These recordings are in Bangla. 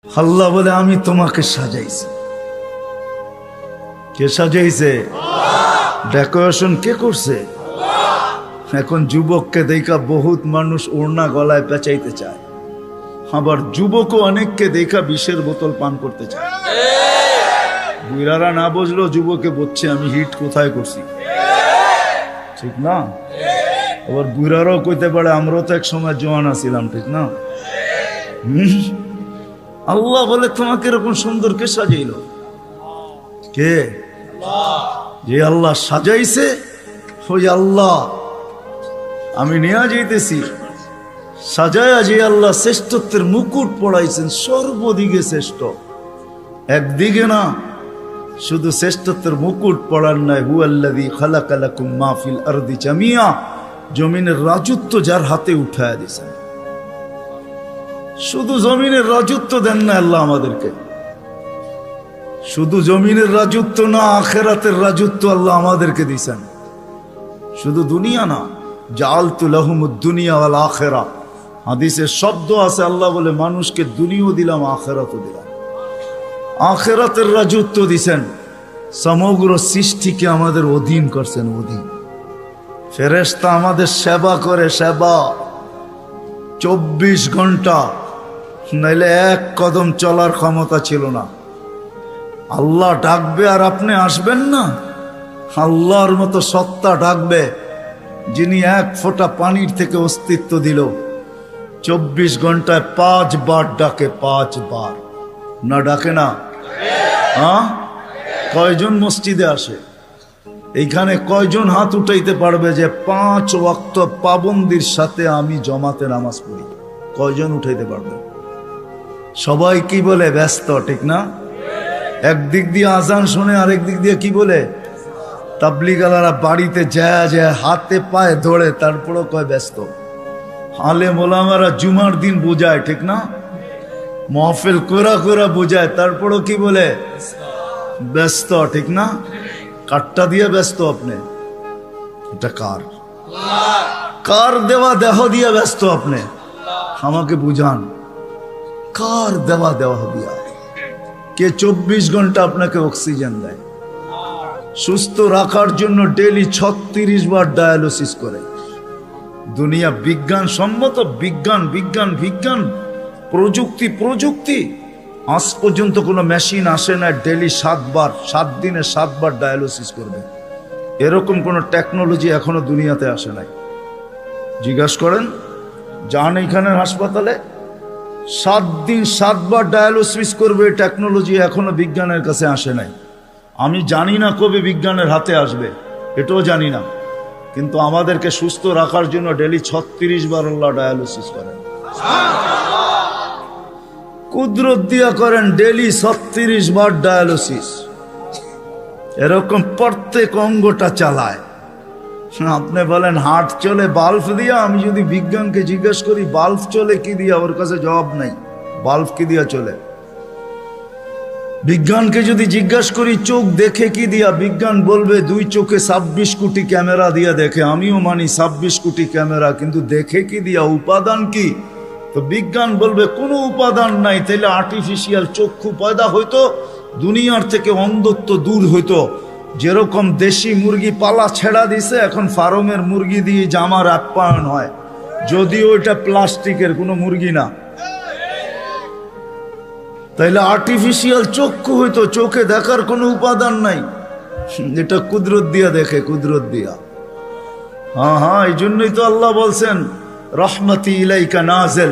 আল্লাহ বলে আমি তোমাকে সাজাইছি। কে সাজাইছে? ডেকোরেশন কে করছে? এখন যুবককে দেখা বহুত মানুষ ওড়না গলায় পেঁচাইতে চায়, আবার যুবকও অনেককে দেখা বিষের বোতল পান করতে চায়। বুড়ারা না বুঝলো যুবকে বলছে আমি হিট কোথায় করছি, ঠিক না? আবার বুড়ারাও কইতে পারে আমরাও তো এক সময় জওয়ান আছিলাম, ঠিক না? আল্লাহ বলে তোমাকে এরকম সুন্দর কে সাজাইল? কে? যে আল্লাহ সাজাইছে ওই আল্লাহ আমি নিয়ে যাইতেছি। সাজায়া যে আল্লাহ শ্রেষ্ঠত্বের মুকুট পড়াইছেন, সর্বদিকে শ্রেষ্ঠ, একদিকে না, শুধু শ্রেষ্ঠত্বের মুকুট পড়ার নাই, হুয়াল্লাযী খালাকা লাকুম মা ফিল আরদি জামিয়া, জমিনের রাজত্ব যার হাতে উঠায়া দিয়েছেন। শুধু জমিনের রাজত্ব দেন না আল্লাহ আমাদেরকে, শুধু জমিনের রাজত্ব না, আখিরাতের রাজত্ব আল্লাহ আমাদেরকে দিয়েছেন। শুধু দুনিয়া না, জাআলতু লাহুমুদ দুনিয়া ওয়াল আখিরা, হাদিসের শব্দ আছে আল্লাহ বলে মানুষকে দুনিয়াও দিলাম আখিরাতও দিলাম। আখিরাতের রাজত্ব দিয়েছেন, সমগ্র সৃষ্টিকে আমাদের অধীন করছেন, অধীন। ফেরেশতা আমাদের সেবা করে, সেবা 24 ঘন্টা, নাইলে এক কদম চলার ক্ষমতা ছিল না। আল্লাহ ডাকবে আর আপনি আসবেন না? আল্লাহর মতো সত্তা ডাকবে যিনি এক ফোঁটা পানির থেকে অস্তিত্ব দিল, 24 ঘন্টায় 5 বার ডাকে, 5 বার। না ডাকে না? হ্যাঁ, কয়জন মসজিদে আসে? এইখানে কয়জন হাত উঠাইতে পারবে যে 5 ওয়াক্ত পাবন্দির সাথে আমি জমাতে নামাজ পড়ি? কয়জন উঠাইতে পারবে? সবাই কি বলে? ব্যস্ত, ঠিক না? একদিক দিয়ে আজান শুনে, আরেক দিক দিয়ে কি বলে? তাবলীগালারা বাড়িতে যায় যায় হাতে পায়ে ধরে, তারপরও কয় ব্যস্ত। আলেম ওলামারা জুমার দিন বোঝায়, ঠিক না? মাহফিল কোরা কোরা বোঝায়, তারপরও কি বলে? ব্যস্ত, ঠিক না? কাটটা দিয়ে ব্যস্ত আপনি, এটা কার? কার দেওয়া দেহ দিয়ে ব্যস্ত আপনি? আমাকে বুঝান, কার দেওয়া দেহ দিয়া? কে 24 ঘন্টা আপনাকে অক্সিজেন দেয়? সুস্থ রাখার জন্য ডেলি 36 বার ডায়ালিসিস করে। দুনিয়া বিজ্ঞান সম্মত, বিজ্ঞান বিজ্ঞান বিজ্ঞান, প্রযুক্তি প্রযুক্তি, আজ পর্যন্ত কোনো মেশিন আসে না ডেলি 7 বার, 7 দিনে 7 বার ডায়ালিসিস করবে। এরকম কোনো টেকনোলজি এখনো দুনিয়াতে আসে নাই। জিজ্ঞাসা করেন, যান এইখানের হাসপাতালে, 7 দিন 7 বার ডায়ালিসিস করবে, টেকনোলজি এখনো বিজ্ঞানের কাছে আসে নাই। আমি জানি না কবে বিজ্ঞানের হাতে আসবে, এটাও জানি না, কিন্তু আমাদেরকে সুস্থ রাখার জন্য ডেলি 36 বার আল্লাহ ডায়ালিসিস করেন। কুদরত দিয়া করেন ডেলি 36 বার ডায়ালিসিস। এরকম প্রত্যেক অঙ্গটা চালায়। আপনি বলেন হার্ট চলে বাল্ব দিয়া, আমি যদি বিজ্ঞানকে জিজ্ঞেস করি বাল্ব চলে কি দিয়া, ওর কাছে জবাব নাই। বাল্ব কি দিয়া চলে? বিজ্ঞানকে যদি জিজ্ঞাসা করি চোখ দেখে কি দিয়া, বিজ্ঞান বলবে 2 চোখে 26 কোটি ক্যামেরা দিয়া দেখে। আমিও মানি 26 কোটি ক্যামেরা, কিন্তু দেখে কি দিয়া? উপাদান কি? তো বিজ্ঞান বলবে কোনো উপাদান নাই। তাইলে আর্টিফিশিয়াল চক্ষু পয়দা হইতো, দুনিয়ার থেকে অন্ধত্ব দূর হইতো। যেরকম দেশি মুরগি পালা ছেড়া দিছে, এখন ফার্মের মুরগি দিয়ে জামার আপ্যায়ন হয়, যদিও এটা প্লাস্টিকের কোনো মুরগি না। তাইলে আর্টিফিশিয়াল চক্ষু হইতো, চোখে দেখার কোনো উপাদান নাই, এটা কুদরত দিয়া দেখে, কুদরত দিয়া। হ্যাঁ, এই জন্যই তো আল্লাহ বলছেন রহমতি ইলাইকা নাজেল,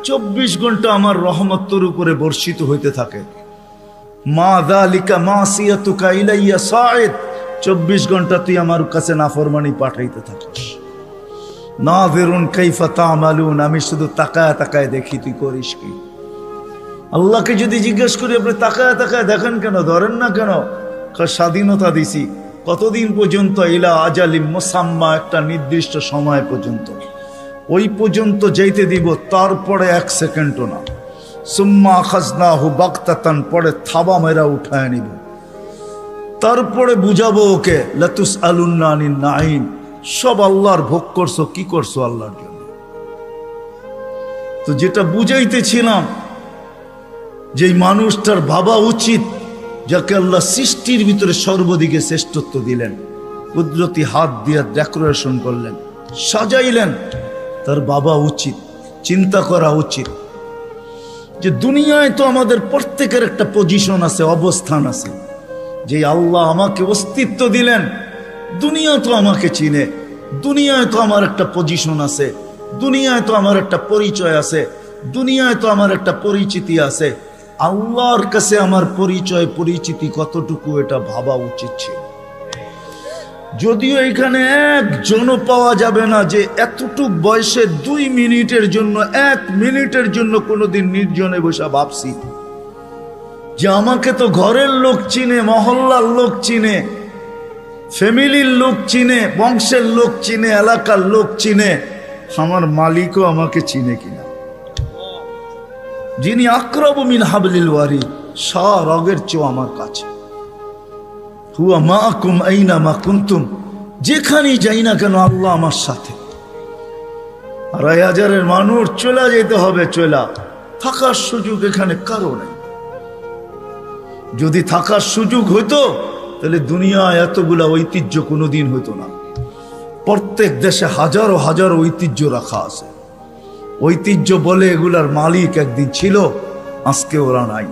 24 ঘন্টা আমার রহমত তোর উপরে বর্ষিত হইতে থাকে। মা যালিকা মাসিয়াতুকা ইলাইয়া সাঈদ, 24 ঘন্টা তুই আমার কাছে নাফরমানি পাঠাইতে থাকিস। নাযিরুন কাইফা তা'মালুন, আমি শুধু তাকায় তাকায় দেখি তুই করিস কি। আল্লাহকে যদি জিজ্ঞেস করি আপনি তাকায় তাকায় দেখেন কেন, ধরেন না কেন? স্বাধীনতা দিছি কতদিন পর্যন্ত? ইলা আজালিম মুসাম্মা, একটা নির্দিষ্ট সময় পর্যন্ত, ওই পর্যন্ত যাইতে দিব, তারপরে 1 সেকেন্ডও না। সুম্মা আখাযনাহু বাগতাতান, পরে থাবা মেরা উঠায় নিব, তারপরে বুঝাবো ওকে লাতুসআলুন্না আনিন নাঈম, সব আল্লাহর ভোগ করছো, কি করছো আল্লাহর জন্য। তো যেটা বুঝাইতেছিলাম যেই মানুষটার ভাবা উচিত, যাকে আল্লাহ সৃষ্টির ভিতরে সর্বদিকে শ্রেষ্ঠত্ব দিলেন, কুদরতি হাত দিয়ে ডেকোরেশন করলেন, সাজাইলেন, তার ভাবা উচিত, চিন্তা করা উচিত যে দুনিয়ায় তো আমাদের প্রত্যেকের একটা পজিশন আছে, অবস্থান আছে। যে আল্লাহ আমাকে অস্তিত্ব দিলেন, দুনিয়া তো আমাকে চিনে, দুনিয়ায় তো আমার একটা পজিশন আছে, দুনিয়ায় তো আমার একটা পরিচয় আছে, দুনিয়ায় তো আমার একটা পরিচিতি আছে। আল্লাহর কাছে আমার পরিচয় পরিচিতি কতটুকু, এটা ভাবা উচিত ছিল। যদিও এখানে একজনও পাওয়া যাবে না যে এতটুক বয়সে 2 মিনিটের জন্য, 1 মিনিটের জন্য কোনোদিন নির্জনে বসে ভাবছি যে আমাকে তো ঘরের লোক চিনে, মহল্লার লোক চিনে, ফ্যামিলির লোক চিনে, বংশের লোক চিনে, এলাকার লোক চিনে, আমার মালিকও আমাকে চিনে কিনা। যিনি আকরাবু মিন হাবলিল ওয়ারিদ, রগের চেয়েও আমার কাছে। হুয়া মাআকুম আইনা মা কুনতুম, যেখানেই যাই না কেন আল্লাহ আমার সাথে। 2,500 মানুষ চলে যেতে হবে, চলা থাকার সুযোগ এখানে কারো নেই। যদি থাকার সুযোগ হইতো তাহলে দুনিয়ায় এতগুলা ঐতিহ্য কোনোদিন হইতো না। প্রত্যেক দেশে হাজারো হাজারো ঐতিহ্য রাখা আছে। ঐতিহ্য বলে এগুলার মালিক একদিন ছিল, আজকে ওরা নাই।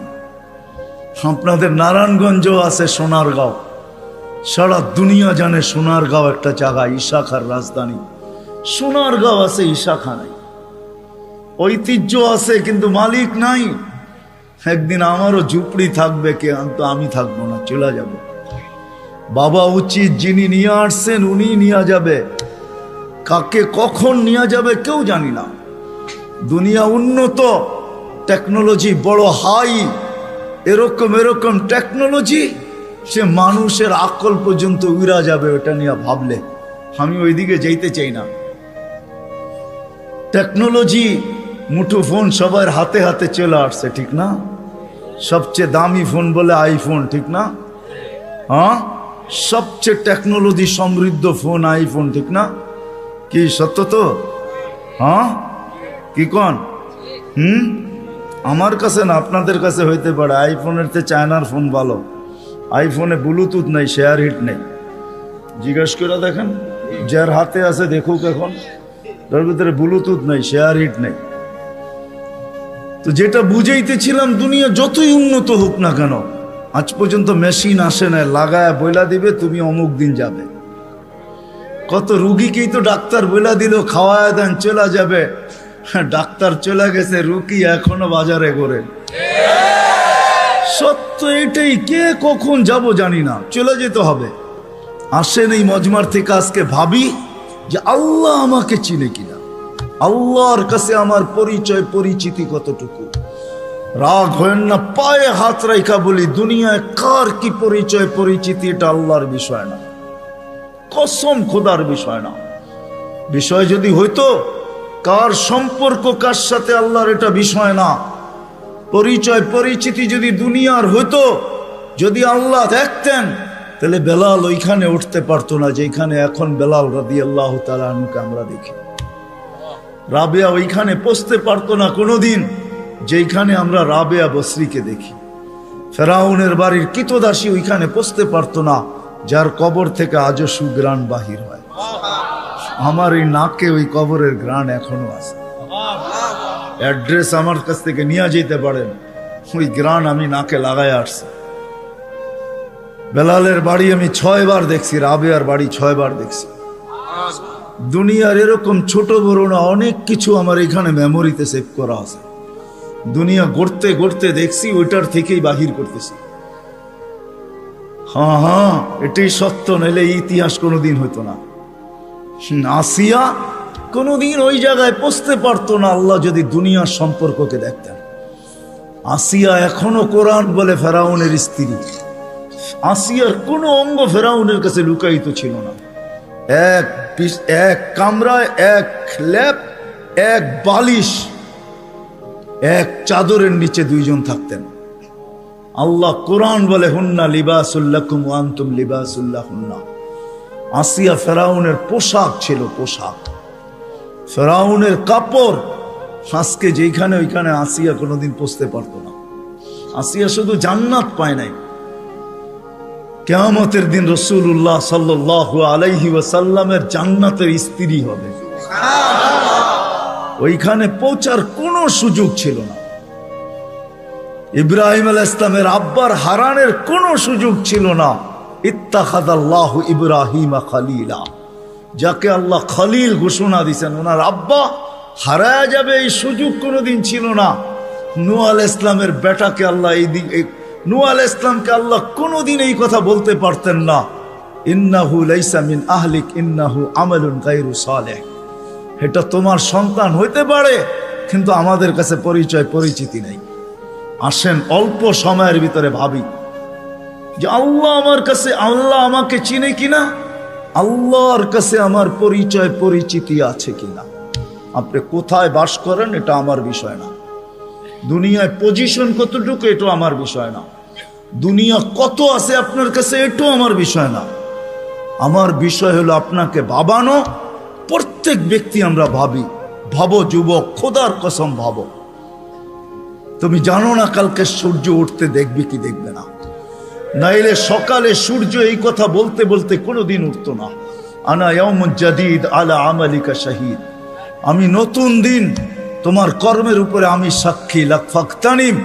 আপনাদের নারায়ণগঞ্জও আছে, সোনারগাঁও, সারা দুনিয়া জানে সোনারগাঁও একটা জায়গা, ইশাখার রাজধানী। সোনারগাঁও আছে, ইশাখা নাই। ঐতিহ্য আছে কিন্তু মালিক নাই। একদিন আমারও ঝুপড়ি থাকবে, কিন্তু আমি থাকবো না, চলে যাব। বাবা উচিত, যিনি নিয়ে আসছেন উনি নিয়ে যাবে, কাকে কখন নিয়ে যাবে কেউ জানি না। দুনিয়া উন্নত, টেকনোলজি বড় হাই, এরকম এরকম টেকনোলজি, সে মানুষের আকল পর্যন্ত উড়া যাবে ওটা নিয়ে ভাবলে। আমি ওইদিকে যেতে চাই না। টেকনোলজি, মুঠো ফোন সবার হাতে হাতে চলে আসছে, ঠিক না? সবচেয়ে দামি ফোন বলে আইফোন, ঠিক না? হ্যাঁ, সবচেয়ে টেকনোলজি সমৃদ্ধ ফোন আইফোন, ঠিক না? কি সত্য তো? হ্যাঁ, কি কন? আমার কাছে না, আপনাদের কাছে হইতে পারে। আইফোনের চেয়ে চায়নার ফোন ভালো। আইফোনে ব্লুটুথ নেই, শেয়ার হিট নেই। জিজ্ঞেস করে দেখেন, যার হাতে আছে দেখুক, এখন তার ভিতরে ব্লুটুথ নেই, শেয়ার হিট নেই। তো যেটা বুঝাইতেছিলাম, দুনিয়া যতই উন্নত হোক না কেন, আজ পর্যন্ত মেশিন আসে না লাগায় বইলা দিবে তুমি অমুক দিন যাবে। কত রুগীকেই তো ডাক্তার বইলা দিল খাওয়ায় দেন চলে যাবে, ডাক্তার চলে গেছে, রুগী এখনো বাজারে ঘোরে। সত্য এটাই, কে কখন যাব জানি না, চলে যেতে হবে। আসেন এই মজমার থেকে আজকে ভাবি যে আল্লাহ আমাকে চিনে কিনা, আল্লাহর কাছে আমার পরিচয় পরিচিতি কতটুকু। রাগ হয় না, পায়ে হাত রাখা বলি, দুনিয়ায় কার কি পরিচয় পরিচিতি এটা আল্লাহর বিষয় না, কসম খোদার বিষয় না। বিষয় যদি হইতো, কার সম্পর্ক কার সাথে আল্লাহর, এটা বিষয় না। পরিচয় পরিচিতি যদি দুনিয়ার হইতো, যদি আল্লাহ দেখতেন, তাহলে বেলাল ওইখানে উঠতে পারতো না যেখানে এখন বেলাল রাদিয়াল্লাহু তাআলা আনহুকে আমরা দেখি। রাবেয়া ওইখানে পৌঁছতে পারতো না কোনোদিন যেখানে আমরা রাবেয়া বসরিকে দেখি। ফেরাউনের বাড়ির কিতদাসী ওইখানে পৌঁছতে পারতো না যার কবর থেকে আজও সুগ্রাণ বাহির হয়। আমার এই নাকে ওই কবরের গ্রাণ এখনো আছে। অ্যাড্রেস আমার কাছ থেকে নিয়ে যেতে পারেন, ওই গ্রাণ আমি নাকে লাগায় আসছি। বেলালের বাড়ি আমি 6 বার দেখছি, রাবেয়ার বাড়ি 6 বার দেখছি। দুনিয়ার এরকম ছোট বড় না অনেক কিছু আমার এখানে মেমোরিতে সেভ করা আছে। দুনিয়া গড়তে গড়তে দেখছি, ওইটার থেকেই বাহির করতেছি। হ্যাঁ হ্যাঁ, এটাই সত্য, নাইলে ইতিহাস কোনোদিন হইতো না। আসিয়া কোনোদিন ওই জায়গায় পৌঁছতে পারতো না আল্লাহ যদি দুনিয়ার সম্পর্ককে দেখতেন। আসিয়া এখনো কোরআন বলে ফেরাউনের স্ত্রী। আসিয়ার কোনো অঙ্গ ফেরাউনের কাছে লুকায়িত ছিল না। এক কামরায়, এক ল্যাপ, এক বালিশ, এক চাদরের নিচে 2 জন থাকতেন। আল্লাহ কোরআন বলে হুন্না লিবাসুল লাকুম ওয়া আনতুম লিবাসুল লাহুন্না। আসিয়া ফেরাউনের পোশাক ছিল, পোশাক, ফেরাউনের কাপড়। আজকে যেখানে ওইখানে আসিয়া কোনোদিন পৌঁছতে পারতো না। আসিয়া শুধু জান্নাত পায় নাই, কিয়ামতের দিন রাসূলুল্লাহ সাল্লাল্লাহু আলাইহি ওয়াসাল্লামের জান্নাতের স্ত্রী হবে। ওইখানে পৌঁছার কোনো সুযোগ ছিল না। ইব্রাহিম আলাইহিস সালামের আব্বার হারানের কোনো সুযোগ ছিল না। ইত্তাখাযাল্লাহু ইব্রাহিমা খলিলা, যাকে আল্লাহ খলিল ঘোষণা দিয়েছেন, ওনার আব্বা হারায় যাবে এই সুযোগ কোনোদিন ছিল না। নূহ আলাইহিস সালামের বেটাকে আল্লাহ নূহ আলাইহিস সালামকে আল্লাহ কোনোদিন এই কথা বলতে পারতেন না, ইন্নাহু লাইসা মিন আহলিক ইন্নাহু আমালুন গায়রু সালেহ। এটা তোমার সন্তান হইতে পারে, কিন্তু আমাদের কাছে পরিচিতি নাই। আসেন অল্প সময়ের ভিতরে ভাবি যে আল্লাহ আমাকে চিনে কিনা, আল্লাহর কাছে আমার পরিচিতি আছে কিনা। আপনি কোথায় বাস করেন এটা আমার বিষয় না, দুনিয়ায় পজিশন কতটুকু এটা আমার বিষয় না, দুনিয়া কত আছে আপনার কাছে এটাও আমার বিষয় না। আমার বিষয় হলো আপনাকে ভাবানো। প্রত্যেক ব্যক্তি আমরা ভাবো যুবক, খোদার কসম ভাবো, তুমি জানো না কালকে সূর্য উঠতে দেখবে কি দেখবে না। নাইলে সকালে সূর্য এই কথা বলতে বলতে কোনোদিন উঠতো না, আনা ইয়াউমুন জাদীদ আলা আমালিকা শাহীদ, আমি নতুন দিন তোমার কর্মের উপরে আমি সাক্ষী। লাকফাকতানিম,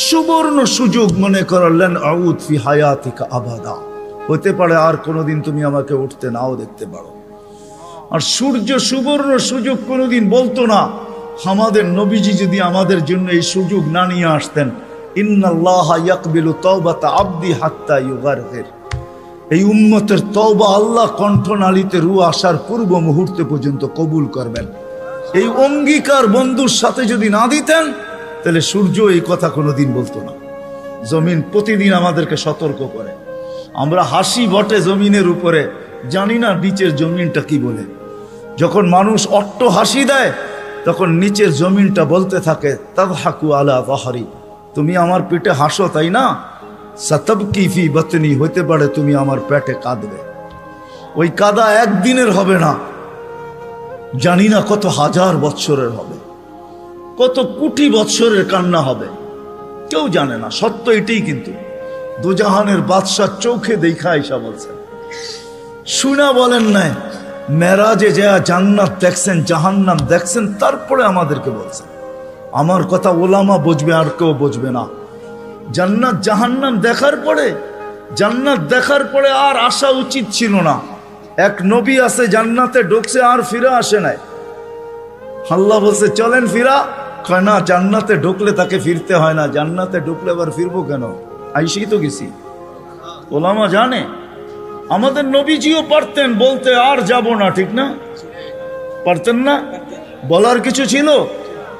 সুবর্ণ সুযোগ মনে করলেন, আউদ ফি হায়াতিকা আবাদা, হতে পারে আর কোনোদিন তুমি আমাকে উঠতে নাও দেখতে পারো। আর সূর্য সুবর্ণ সুযোগ কোনোদিন বলতো না। আমাদের নবীজি যদি আমাদের জন্য এই সুযোগ না নিয়ে আসতেন, ইন্নাল্লাহা ইয়াকবিলু তাওবাতা আবদি হাত্তা ইউগারগির, এই উম্মতের তওবা আল্লাহ কণ্ঠনালীতে রূহ আসার পূর্ব মুহূর্তে পর্যন্ত কবুল করবেন। এই অঙ্গীকার বন্ধুর সাথে যদি না দিতেন, তাহলে সূর্য এই কথা কোনোদিন বলতো না। জমিন প্রতিদিন আমাদেরকে সতর্ক করে। আমরা হাসি বটে জমিনের উপরে, জানি না নিচের জমিনটা কি বলে। যখন মানুষ অট্ট হাসি দেয়, তখন নিচের জমিনটা বলতে থাকে, তাদহাকু আলা যাহরি, তুমি আমার পেটে হাসো তাই না, সাতাবকি ফি বাতনি, হতে পারে তুমি আমার পেটে কাঁদবে। ওই কাদা একদিনের হবে না, জানি না কত হাজার বৎসরের হবে, কত কোটি বৎসরের কান্না হবে, কেউ জানে না। সত্য এটাই, কিন্তু দুজাহানের বাদশাহ চোখে দেখা আইসা বলছেন, শুনা বলেন নাই, মেরাজে যা জান্নাত দেখছেন, জাহান্নাম দেখছেন, তারপরে আমাদেরকে বলছেন। আমার কথা ওলামা বুঝবে, আর কেউ বুঝবে না। জান্নাত জাহান্নাম জান্নাত দেখার পরে আর আসা উচিত ছিল না। এক নবী আছে জান্নাতে ঢুকছে আর ফিরে আসে নাই। আল্লাহ বলছে চলেন ফিরা, কয় না, জান্নাতে ঢুকলে তাকে ফিরতে হয় না, জান্নাতে ঢুকলে আবার ফিরবো কেন, আইসেই তো গেছি। ওলামা জানে, আমাদের নবীজিও পারতেন বলতে আর যাব না, ঠিক না? পারতেন না? বলার কিছু ছিল?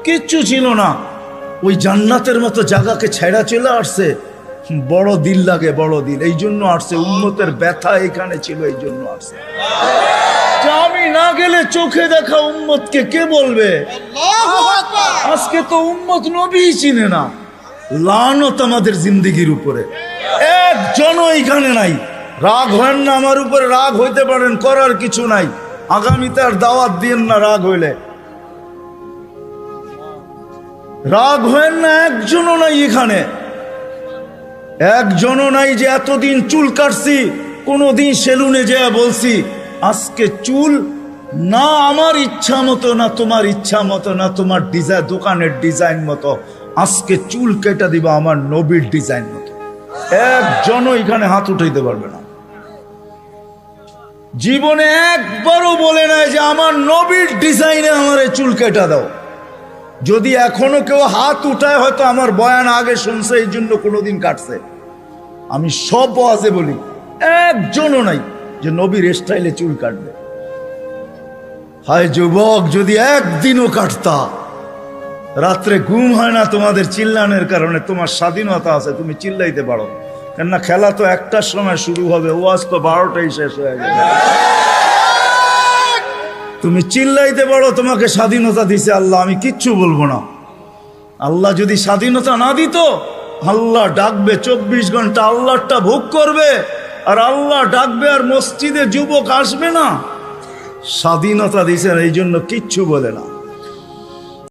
কিচ্ছু ছিল না। ওই জান্নাতের মতো জায়গাকে ছেড়া চলে আসছে। বড় দিল লাগে, বড় দিল, এই জন্য আসছে। উম্মতের ব্যথা এখানে ছিল, এই জন্য আসছে। আমি না গেলে চোখে দেখা উম্মতকে কে বলবে? আজকে তো উম্মত নবীই চিনে না। লানত আমাদের জিন্দেগির উপরে, একজনও এইখানে নাই। রাগ হয় না আমার উপরে, রাগ হইতে পারেন, করার কিছু নাই। আগামীতে আর দাওয়াত দিয়েন না রাগ হইলে। রাগ হয় না, একজনও নাই এখানে, একজনও নাই যে এতদিন চুল কাটছি, কোনোদিন সেলুনে যেয়ে বলছি আজকে চুল না আমার ইচ্ছা মতো, না তোমার ইচ্ছা মতো, না তোমার ডিজাইন দোকানের ডিজাইন মতো, আজকে চুল কেটে দিবা আমার নবীর ডিজাইন মতো। একজনও এখানে হাত উঠাইতে পারবে না। জীবনে একবারও বলে নাই যে আমার নবীর ডিজাইনে আমার চুল কেটে দাও। যদি এখনো কেউ হাত উঠায়, হয়তো আমার বয়ান আগে শুনছে, এই জন্য কোনোদিন কাটছে। আমি সব ওয়াজে বলি, একজনও নাই যে নবীর স্টাইলে চুল কাটবে। হায় যুবক, যদি একদিনও কাটতা। রাত্রে ঘুম হয় না তোমাদের চিল্লানের কারণে। তোমার স্বাধীনতা আছে, তুমি চিল্লাইতে পারো, কেননা খেলা তো 1টার সময় শুরু হবে, ওয়াজ তো 12টায় শেষ হয়ে যাবে। তুমি চিল্লাইতে পারো, তোমাকে স্বাধীনতা দিছে আল্লাহ, আমি কিচ্ছু বলবো না। আল্লাহ যদি স্বাধীনতা না দিত, আল্লাহ ডাকবে 24 ঘন্টা, আল্লাহটা ভোগ করবে, আর আল্লাহ ডাকবে আর মসজিদে যুবক আসবে না। স্বাধীনতা দিছেন, এই জন্য কিচ্ছু বলে না।